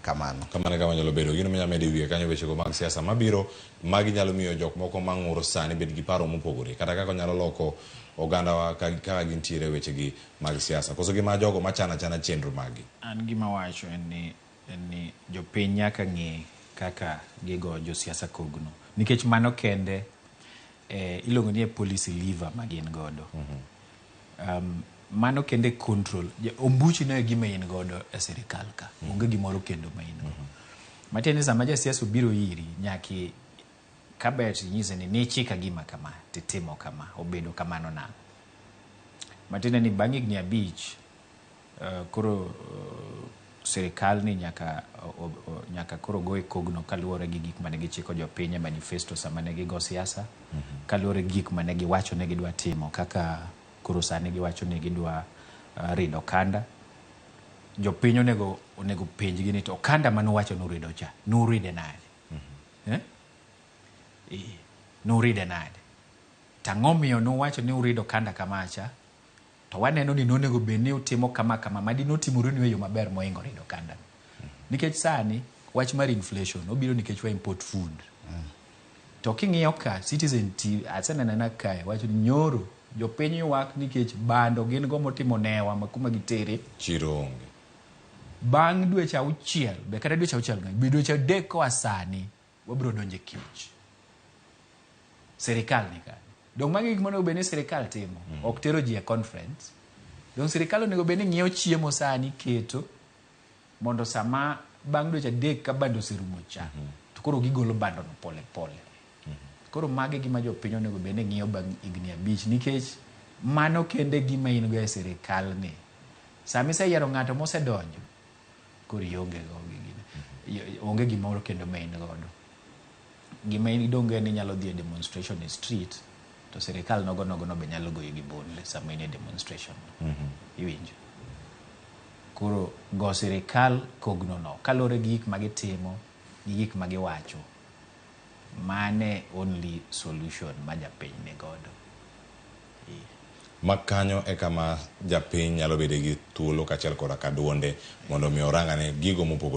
kamano kama nyalo bedo gino minya medo wiye kanyo weche go mag siasa mabiro magi nyalo miyo jok moko mang'uro sani bed gi paro mopogore kata kaka nyalo loko oganda wa kaka gintiere weche gi mag siasa koso gima jogo machana chenro magi. An gima wacho en ni jopiny nyaka ng'e kaka gigo josiasa kogno nikech mano kende iluongo ni policy lever ma gin godo. Mano kende control ombuchi no e gima in godo e sirikal ka onge gimoro kendo ma in godo matiende sama jasiasa obiro iri nyaki kabet nyise ni chika gima kama titimo kama obedo kamano na matiende ni bang' higni 5 koro sirikal ni nyaka koro goe kogno kaluwore gi gik mane gichiko jopiny e manifesto sama ne gigo siasa kaluwore gi gik mane giwacho ne gidwa timo kaka koro sani giwacho ni gidwa rido kanda jopiny onego penjgi ni to kanda manowacho nurido cha nuride nade nuride nade tang'o miyo nowacho ni urido kanda kamacha to waneno ni nonego bed ni utimo kama madi notimore ni e yo maber moingo rido kanda nikech sani wach mar inflation obiro nikech wa import food to king'iyo ka Citizen TV asenena kae wacho ni nyoro jopiny ywak nikech bando gin go motimo newa makuma gitere chiro onge bang' dweche 6 be kata dweche 6 be dweche 3 koa sani wabiro donje kich serikal ni ka dong magi gik monego bed ni serikal timo ok tero ji e conference dong serikal onego bed ni ng'iewo chiemo sani keto mondo sama bang' dweche 3 ka bando oserumo cha to koro gigolo bando no pole pole koro magi gima jopiny onego bed ni ng'iyo bang' higni 5 nikech mano kende gima in go e sirikal ni sama iseyiero ng'ato mosedonjo koro onge gimoro kendo ma in godo gima in donge ni nyalo dhi e demonstration e street to sirikal nogo no be nyalo goyi gi bonde sama in e demonstration iwinjo koro go sirikal kogno no kalore gi gik magitimo gi gik magiwacho mane only solution ma japiny ne godo makanyo e kama japiny nyalo bede gi thuolo kachiel koda ka duonde mondo mi orangane gigo mopogore